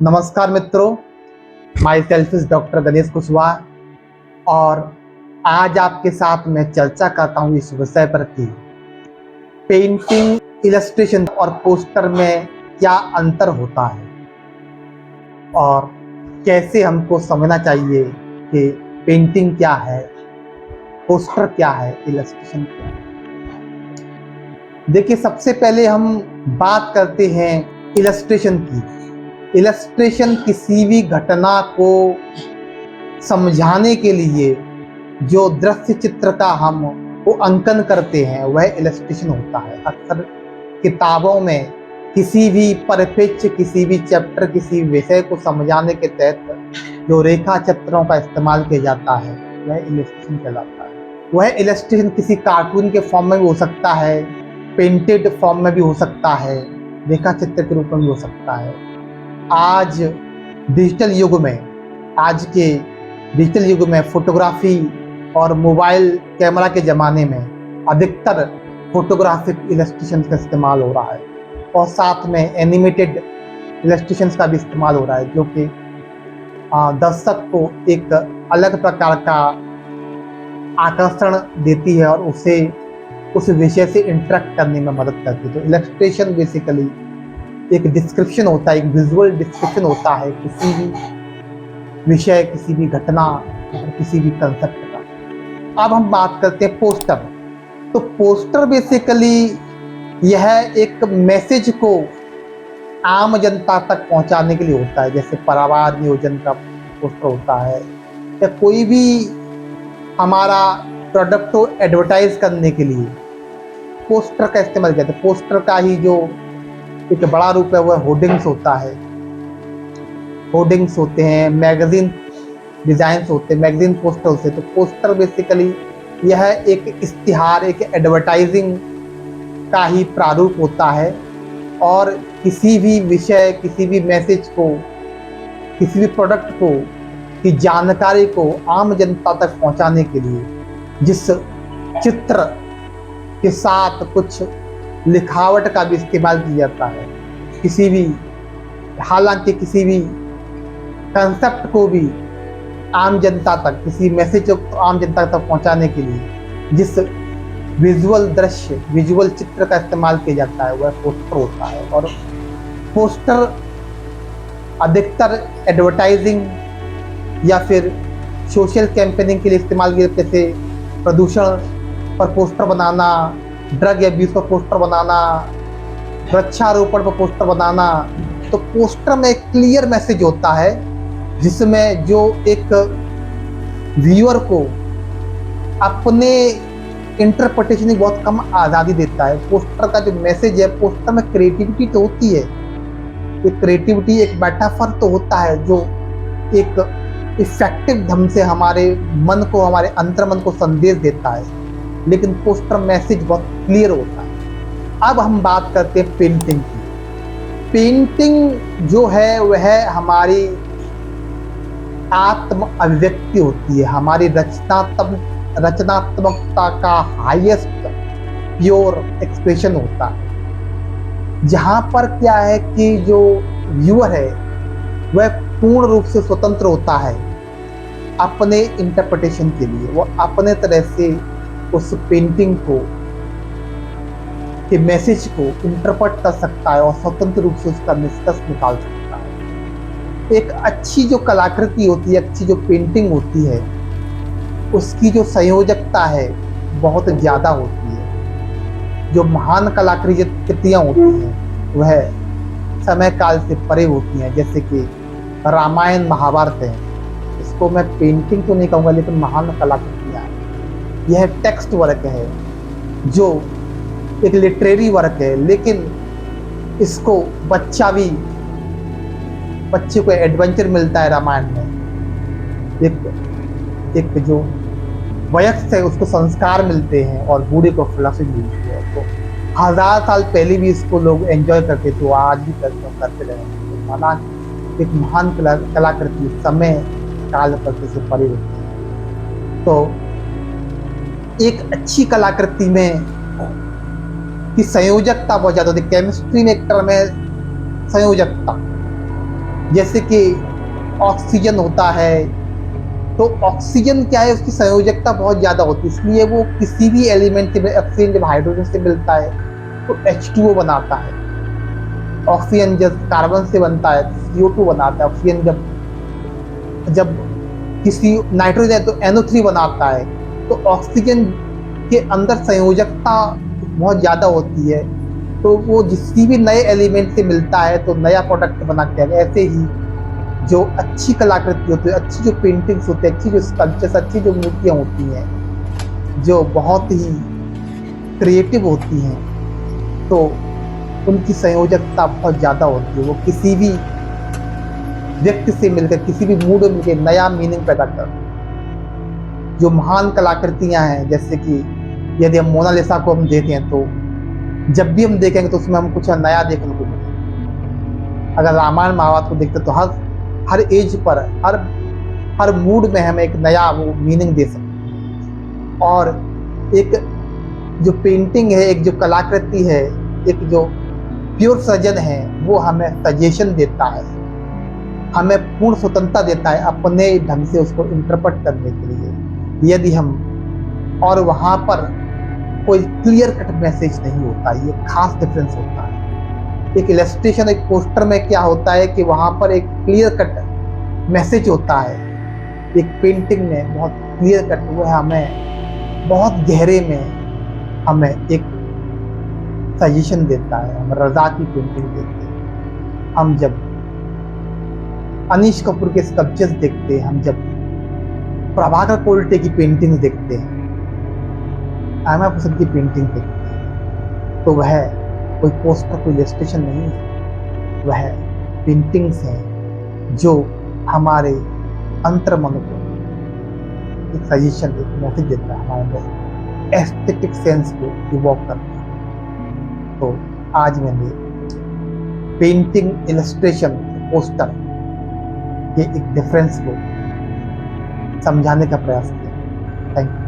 नमस्कार मित्रों, my self is doctor Ganesh Kushwaha और आज आपके साथ मैं चर्चा करता हूँ इस विषय पर कि पेंटिंग, इलस्ट्रेशन और पोस्टर में क्या अंतर होता है और कैसे हमको समझना चाहिए कि पेंटिंग क्या है, पोस्टर क्या है, इलस्ट्रेशन क्या है। देखिए, सबसे पहले हम बात करते हैं इलस्ट्रेशन की। इलस्ट्रेशन किसी भी घटना को समझाने के लिए जो दृश्य चित्र का हम वो अंकन करते हैं वह इलस्ट्रेशन होता है। अक्सर किताबों में किसी भी परिप्रेक्ष्य, किसी भी चैप्टर, किसी विषय को समझाने के तहत जो रेखा चित्रों का इस्तेमाल किया जाता है वह इलस्ट्रेशन कहलाता है। वह इलस्ट्रेशन किसी कार्टून के फॉर्म में भी हो सकता है, पेंटेड फॉर्म में भी हो सकता है, रेखा चित्र के रूप में भी हो सकता है। आज डिजिटल युग में, आज के डिजिटल युग में फोटोग्राफी और मोबाइल कैमरा के ज़माने में अधिकतर फोटोग्राफिक इलस्ट्रेशन का इस्तेमाल हो रहा है और साथ में एनिमेटेड इलस्ट्रेशन का भी इस्तेमाल हो रहा है, जो कि दर्शक को एक अलग प्रकार का आकर्षण देती है और उसे उस विषय से इंटरेक्ट करने में मदद करती है। तो इलस्ट्रेशन बेसिकली एक डिस्क्रिप्शन होता है, एक विजुअल डिस्क्रिप्शन होता है किसी भी विषय, किसी भी घटना, किसी भी कंसेप्ट का। अब हम बात करते हैं पोस्टर। तो पोस्टर बेसिकली यह एक मैसेज को आम जनता तक पहुंचाने के लिए होता है, जैसे परिवार नियोजन का पोस्टर होता है या कोई भी हमारा प्रोडक्ट को एडवर्टाइज करने के लिए पोस्टर का इस्तेमाल किया जाता है। पोस्टर का ही जो एक बड़ा रूप है वह होर्डिंग्स होता है। होर्डिंग्स होते हैं, मैगजीन डिजाइन्स होते हैं, मैगजीन पोस्टर होते हैं। तो पोस्टर बेसिकली यह एक इश्तिहार, एक एडवर्टाइजिंग का ही प्रारूप होता है और किसी भी विषय, किसी भी मैसेज को, किसी भी प्रोडक्ट को की जानकारी को आम जनता तक पहुंचाने के लिए जिस चित्र के साथ कुछ लिखावट का भी इस्तेमाल किया जाता है, किसी भी, हालांकि किसी भी कंसेप्ट को भी आम जनता तक, किसी मैसेज को आम जनता तक पहुंचाने के लिए जिस विजुअल दृश्य, विजुअल चित्र का इस्तेमाल किया जाता है वह पोस्टर होता है। और पोस्टर अधिकतर एडवर्टाइजिंग या फिर सोशल कैंपेनिंग के लिए इस्तेमाल किया जाता है, जैसे प्रदूषण पर पोस्टर बनाना, ड्रग एब्यूज पर पोस्टर बनाना, वृक्षारोपण पर पोस्टर बनाना। तो पोस्टर में एक क्लियर मैसेज होता है जिसमें जो एक व्यूअर को अपने इंटरप्रिटेशन की बहुत कम आज़ादी देता है। पोस्टर का जो मैसेज है, पोस्टर में क्रिएटिविटी तो होती है, एक क्रिएटिविटी, एक मेटाफर तो होता है जो एक इफेक्टिव ढंग से हमारे मन को, हमारे अंतर्मन को संदेश देता है, लेकिन पोस्टर मैसेज बहुत क्लियर होता है। अब हम बात करते हैं पेंटिंग की। पेंटिंग जो है वह हमारी आत्म अभिव्यक्ति होती है, हमारी रचनात्मकता का हाईएस्ट प्योर एक्सप्रेशन होता है, जहाँ पर क्या है कि जो व्यूअर है वह पूर्ण रूप से स्वतंत्र होता है अपने इंटरप्रिटेशन के लिए। वो अपने तरह से उस पेंटिंग को, के मैसेज को इंटरप्रेट कर सकता है और स्वतंत्र रूप से उसका निष्कर्ष निकाल सकता है। एक अच्छी जो कलाकृति होती है, अच्छी जो पेंटिंग होती है, उसकी जो संयोजकता है बहुत ज़्यादा होती है। जो महान कलाकृतियाँ होती हैं वह समय काल से परे होती हैं, जैसे कि रामायण, महाभारत है। इसको मैं पेंटिंग तो नहीं कहूँगा, लेकिन महान कलाकृतियाँ हैं। यह टेक्स्ट वर्क है, जो एक लिटरेरी वर्क है, लेकिन इसको बच्चे को एडवेंचर मिलता है रामायण में। एक जो वयस्क है उसको संस्कार मिलते हैं और बूढ़े को फिलॉसफी मिलती है। तो 1000 साल पहले भी इसको लोग एंजॉय करते थे, आज भी करते रहे। माना एक महान कलाकृति समय काल पर से परे होती है। तो एक अच्छी कलाकृति में की संयोजकता बहुत ज़्यादा होती है। केमिस्ट्री में एक टर्म है संयोजकता। जैसे कि ऑक्सीजन होता है, तो ऑक्सीजन क्या है, उसकी संयोजकता बहुत ज़्यादा होती है, इसलिए वो किसी भी एलिमेंट से, ऑक्सीजन जब हाइड्रोजन से मिलता है तो H2O बनाता है। ऑक्सीजन जब कार्बन से बनता है CO2 बनाता है। ऑक्सीजन जब जब किसी नाइट्रोजन है तो NO3 बनाता है। तो ऑक्सीजन के अंदर संयोजकता बहुत ज़्यादा होती है, तो वो किसी भी नए एलिमेंट से मिलता है तो नया प्रोडक्ट बना के आएगा। ऐसे ही जो अच्छी कलाकृति होती है, अच्छी जो पेंटिंग्स होती है, अच्छी जो स्कल्पचर्स, अच्छी जो मूर्तियाँ होती हैं, जो बहुत ही क्रिएटिव होती हैं, तो उनकी संयोजकता बहुत ज़्यादा होती है। वो किसी भी व्यक्ति से मिलकर, किसी भी मूड में मिलकर नया मीनिंग पैदा करती है। जो महान कलाकृतियाँ हैं, जैसे कि यदि हम मोनालिसा को हम देखें तो जब भी हम देखेंगे तो उसमें हम कुछ नया देखने को मिलेगा। अगर रामायण महाभारत को देखते तो हर एज पर, हर मूड में हमें एक नया वो मीनिंग दे सकते हैं। और एक जो पेंटिंग है, एक जो कलाकृति है, एक जो प्योर सृजन है, वो हमें सजेशन देता है, हमें पूर्ण स्वतंत्रता देता है अपने ढंग से उसको इंटरप्रेट करने के लिए। यदि हम, और वहाँ पर कोई क्लियर कट मैसेज नहीं होता, ये खास डिफरेंस होता है। एक इलस्ट्रेशन, एक पोस्टर में क्या होता है कि वहाँ पर एक क्लियर कट मैसेज होता है। एक पेंटिंग में बहुत क्लियर कट, वो हमें बहुत गहरे में हमें एक सजेशन देता है। हम रजा की पेंटिंग देखते हैं, हम जब अनीश कपूर के स्कल्पचर्स देखते हैं, हम जब प्रभाकर कोल्टे की पेंटिंग देखते हैं, आमा पसंद की पेंटिंग देखते हैं, तो वह कोई पोस्टर, कोई इलस्ट्रेशन नहीं है, वह पेंटिंग्स हैं जो हमारे अंतर्मन को एक सजेशन, एक मैसेज देता है, हमारे एस्थेटिक सेंस को इवॉक करता है। तो आज मैंने पेंटिंग, इलस्ट्रेशन, पोस्टर के एक डिफरेंस को समझाने का प्रयास किया। Thank you.